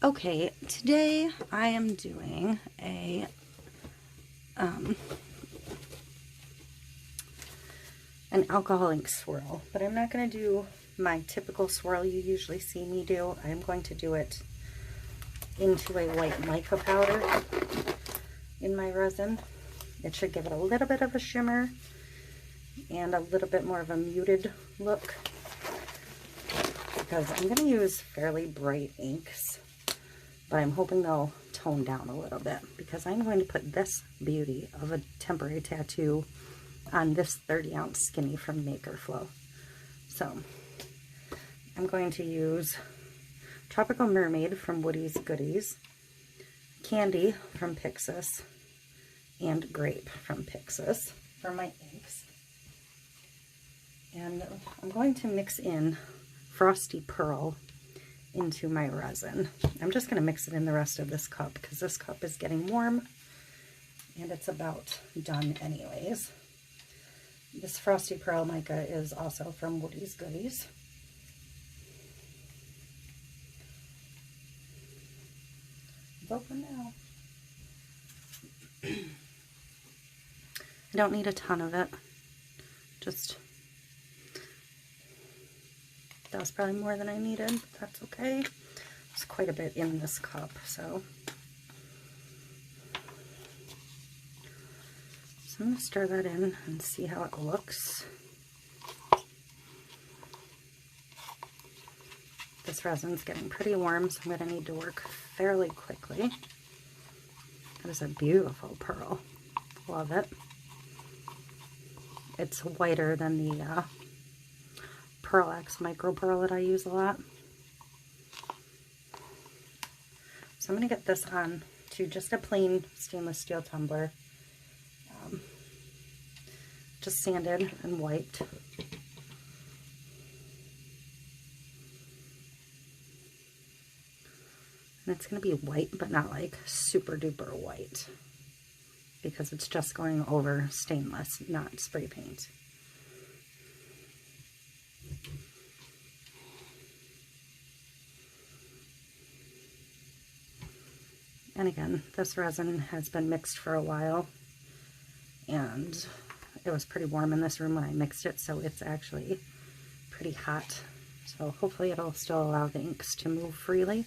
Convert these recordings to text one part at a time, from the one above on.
Okay, today I am doing an alcohol ink swirl, but I'm not going to do my typical swirl you usually see me do. I'm going to do it into a white mica powder in my resin. It should give it a little bit of a shimmer and a little bit more of a muted look, because I'm going to use fairly bright inks, but I'm hoping they'll tone down a little bit, because I'm going to put this beauty of a temporary tattoo on this 30-ounce skinny from Maker Flo. So I'm going to use Tropical Mermaid from Woody's Goodies, Candy from Pixiss, and Grape from Pixiss for my inks. And I'm going to mix in Frosty Pearl into my resin. I'm just going to mix it in the rest of this cup, because this cup is getting warm and it's about done anyways. This Frosty Pearl mica is also from Woody's Goodies. It's open now. I don't need a ton of it. Just, that was probably more than I needed, but that's okay. There's quite a bit in this cup, so I'm going to stir that in and see how it looks. This resin's getting pretty warm, so I'm going to need to work fairly quickly. That is a beautiful pearl. Love it. It's whiter than the Pearl X Micro Pearl that I use a lot. So I'm going to get this on to just a plain stainless steel tumbler. Just sanded and wiped. And it's going to be white, but not like super duper white, because it's just going over stainless, not spray paint. And again, this resin has been mixed for a while, and it was pretty warm in this room when I mixed it, so it's actually pretty hot. So hopefully it'll still allow the inks to move freely.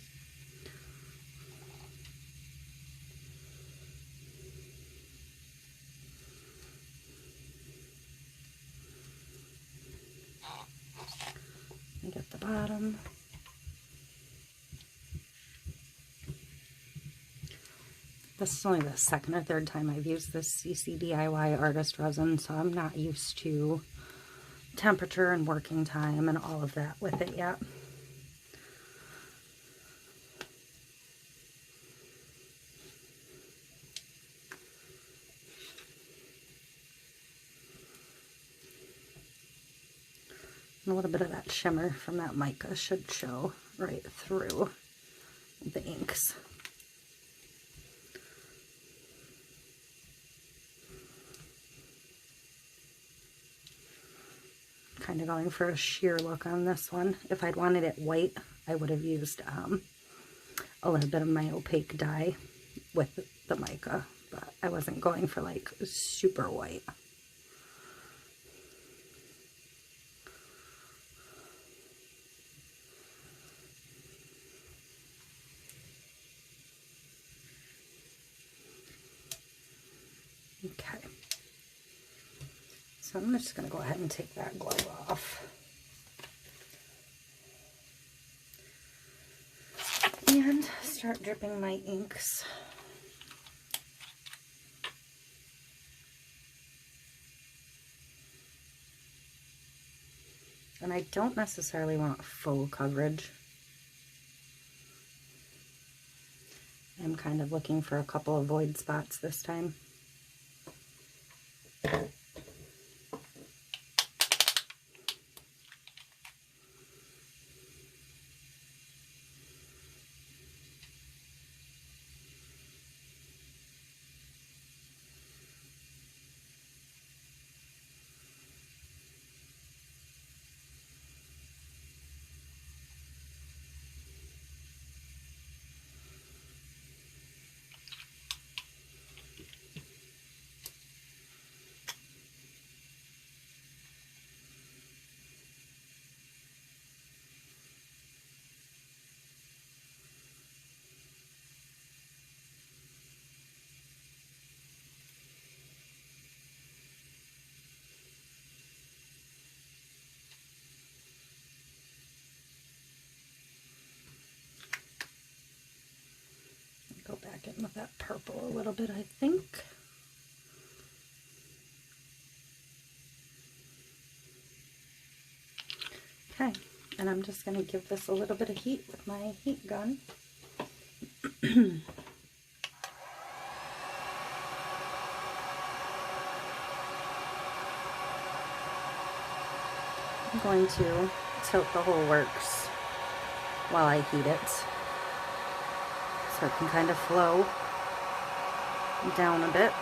And get the bottom. This is only the second or third time I've used this CCDIY artist resin, so I'm not used to temperature and working time and all of that with it yet. And a little bit of that shimmer from that mica should show right through the inks. Kind of going for a sheer look on this one. If I'd wanted it white, I would have used a little bit of my opaque dye with the mica, but I wasn't going for like super white. Okay. So I'm just going to go ahead and take that glove off. And start dripping my inks. And I don't necessarily want full coverage. I'm kind of looking for a couple of void spots this time. in with that purple a little bit, I think. Okay, and I'm just going to give this a little bit of heat with my heat gun. I'm going to tilt the whole works while I heat it so it can kind of flow down a bit.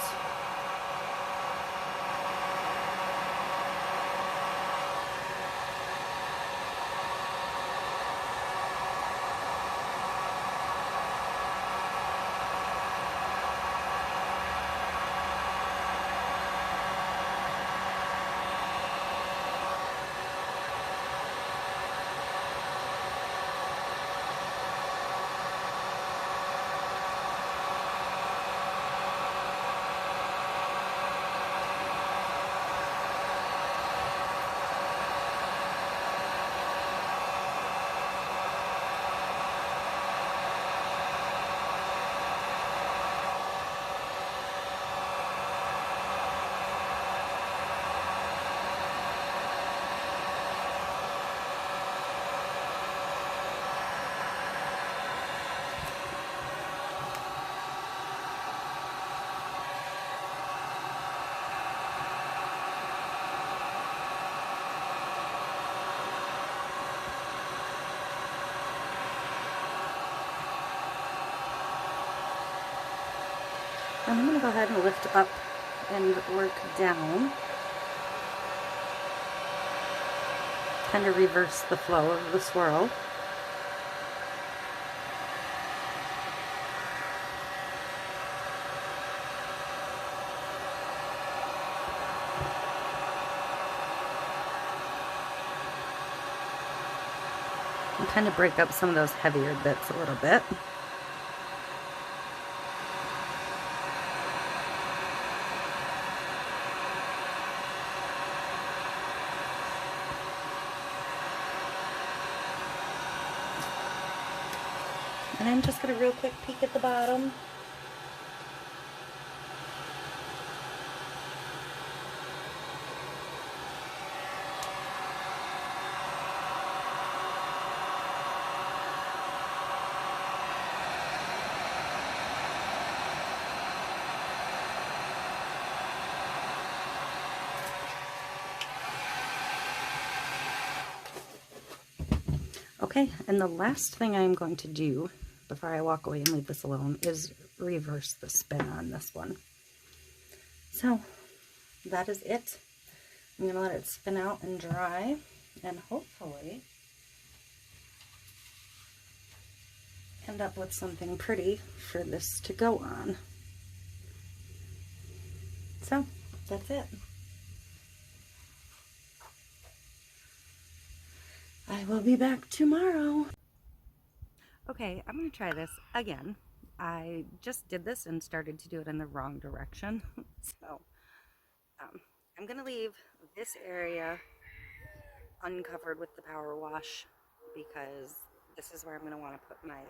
And I'm going to go ahead and lift up and work down. Kind of reverse the flow of the swirl. And kind of break up some of those heavier bits a little bit. And I'm just going to real quick peek at the bottom. Okay, and the last thing I'm going to do before I walk away and leave this alone is reverse the spin on this one. So that is it. I'm going to let it spin out and dry, and hopefully end up with something pretty for this to go on. So that's it. I will be back tomorrow. Okay, I'm going to try this again. I just did this and started to do it in the wrong direction. So I'm going to leave this area uncovered with the power wash because this is where I'm going to want to put my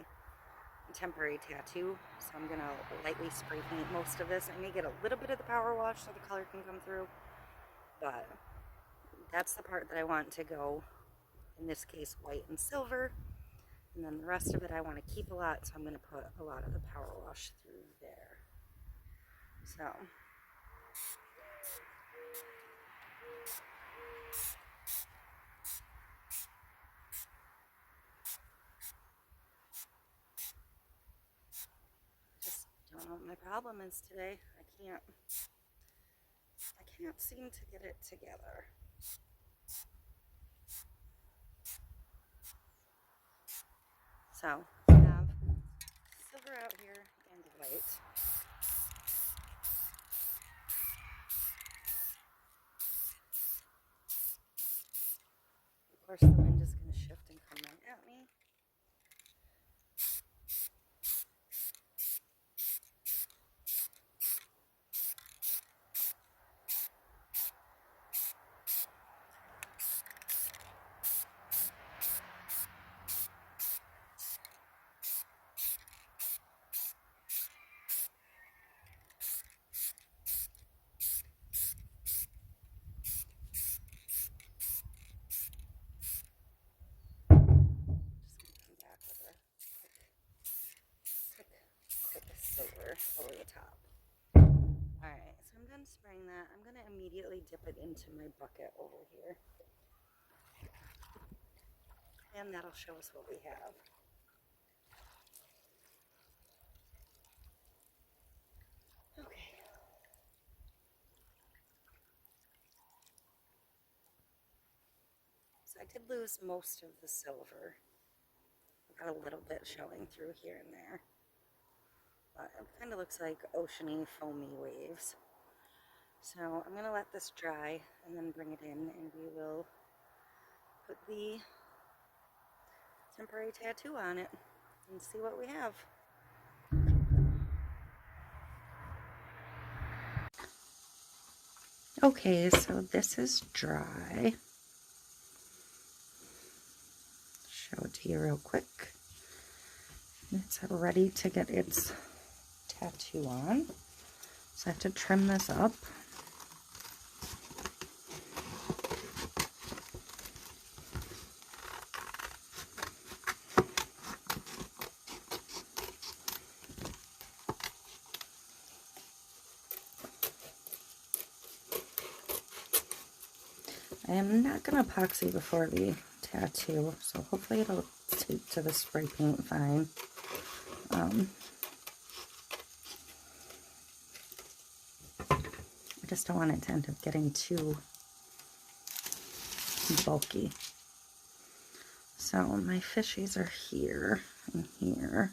temporary tattoo. So I'm going to lightly spray paint most of this. I may get a little bit of the power wash so the color can come through, but that's the part that I want to go, in this case, white and silver. And then the rest of it I want to keep a lot, so I'm going to put a lot of the power wash through there. So just don't know what my problem is today. I can't seem to get it together. So I have silver out here and white. Of course, the wind is going to shift and come right at me. done spraying that, I'm going to immediately dip it into my bucket over here. And that'll show us what we have. Okay. So I did lose most of the silver. I've got a little bit showing through here and there. But it kind of looks like oceany, foamy waves. So I'm going to let this dry and then bring it in, and we will put the temporary tattoo on it and see what we have. Okay, so this is dry. Show it to you real quick. It's ready to get its tattoo on. So I have to trim this up. I am not going to epoxy before the tattoo, so hopefully it'll take to the spray paint fine. I just don't want it to end up getting too bulky. So my fishies are here and here.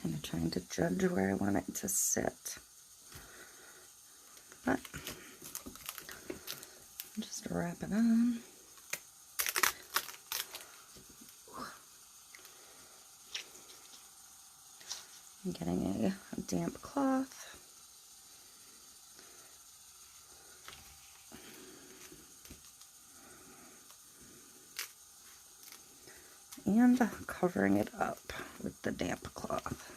Kind of trying to judge where I want it to sit. But just wrap it on. I'm getting a damp cloth. And covering it up with the damp cloth.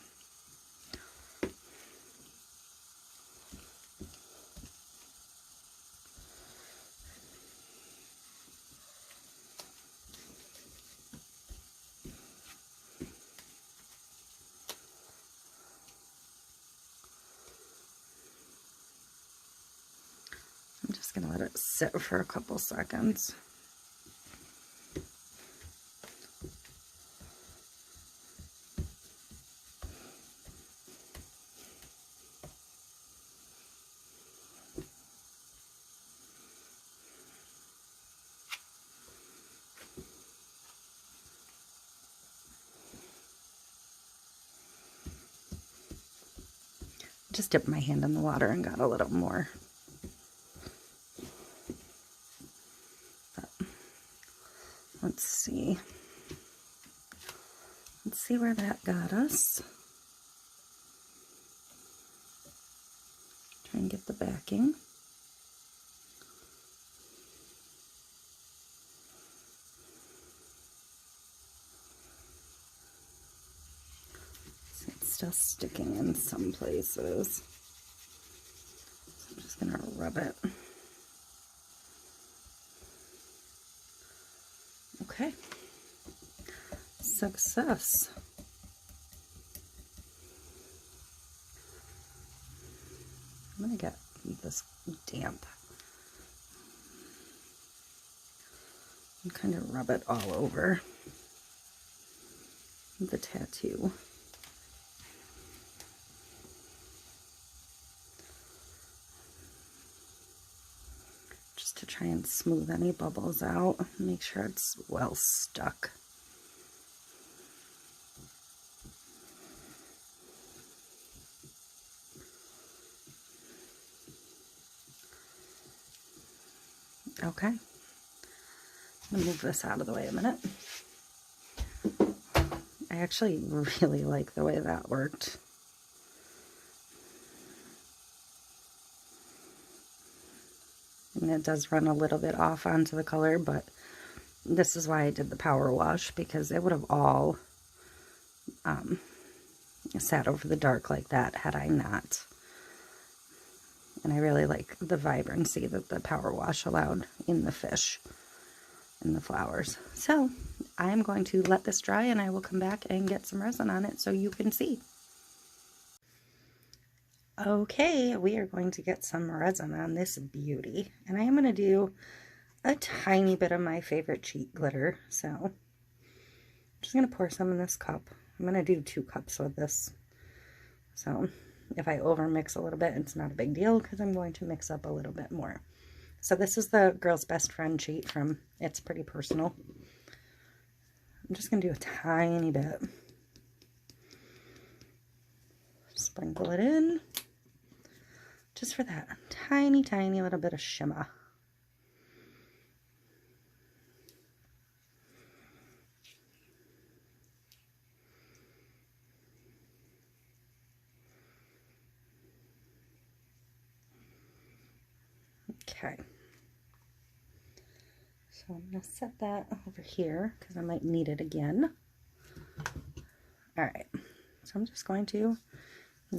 I'm just going to let it sit for a couple seconds. Just dipped my hand in the water and got a little more. But let's see. Let's see where that got us. Try and get the backing. Still sticking in some places. So I'm just going to rub it. Okay. Success. I'm going to get this damp and kind of rub it all over the tattoo. To try and smooth any bubbles out, make sure it's well stuck. Okay, I'm gonna move this out of the way a minute. I actually really like the way that worked. And it does run a little bit off onto the color, but this is why I did the power wash, because it would have all sat over the dark like that had I not. And I really like the vibrancy that the power wash allowed in the fish and the flowers. So I'm going to let this dry, and I will come back and get some resin on it so you can see. Okay, we are going to get some resin on this beauty, and I am going to do a tiny bit of my favorite cheat glitter. So I'm just going to pour some in this cup. I'm going to do 2 cups with this. So if I over mix a little bit, it's not a big deal because I'm going to mix up a little bit more. So this is the Girl's Best Friend cheat from It's Pretty Personal. I'm just going to do a tiny bit. Sprinkle it in. Just for that tiny, tiny little bit of shimmer. Okay. So I'm going to set that over here because I might need it again. Alright. So I'm just going to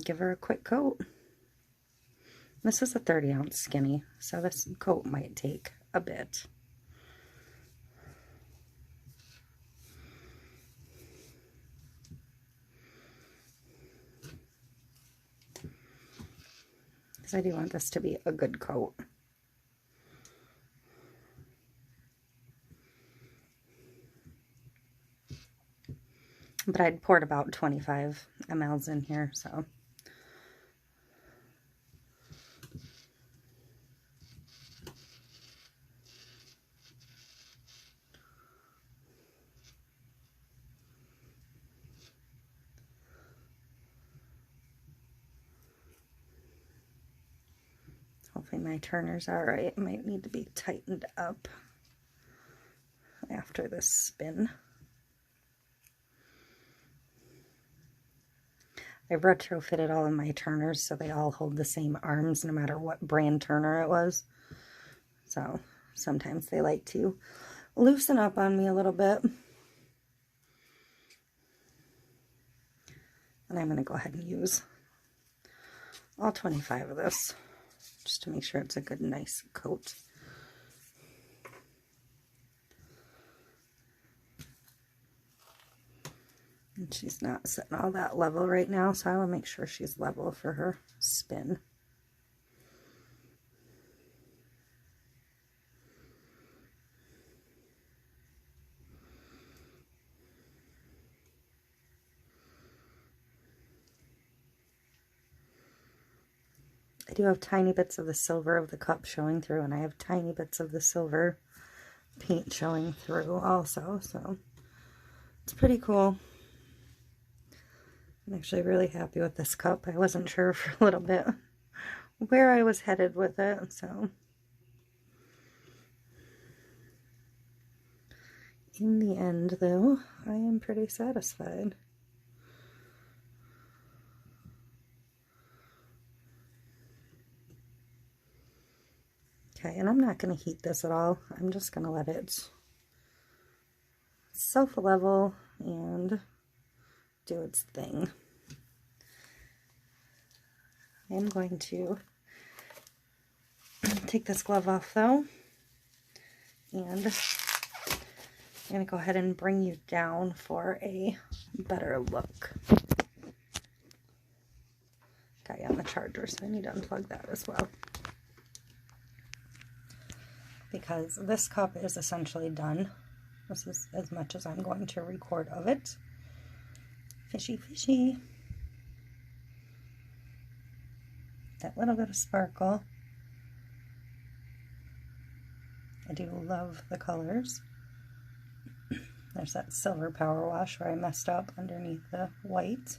give her a quick coat. This is a 30-ounce skinny, so this coat might take a bit. Because I do want this to be a good coat. But I'd poured about 25 mLs in here, so. Hopefully my turner's alright. It might need to be tightened up after this spin. I've retrofitted all of my turners so they all hold the same arms no matter what brand turner it was. So sometimes they like to loosen up on me a little bit. And I'm going to go ahead and use all 25 of this just to make sure it's a good nice coat. And she's not sitting all that level right now, so I want to make sure she's level for her spin. I do have tiny bits of the silver of the cup showing through, and I have tiny bits of the silver paint showing through also, so it's pretty cool. I'm actually really happy with this cup. I wasn't sure for a little bit where I was headed with it, so in the end, though, I am pretty satisfied. Okay, and I'm not going to heat this at all. I'm just going to let it self-level and do its thing. I'm going to take this glove off, though, and I'm going to go ahead and bring you down for a better look. Got you on the charger, so I need to unplug that as well. Because this cup is essentially done. This is as much as I'm going to record of it. Fishy, fishy. That little bit of sparkle. I do love the colors. There's that silver Powerwash where I messed up underneath the white.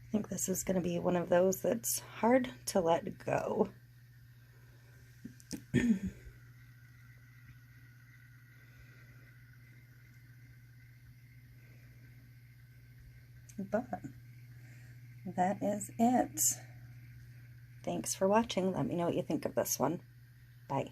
I think this is going to be one of those that's hard to let go. But that is it. Thanks for watching. Let me know what you think of this one. Bye.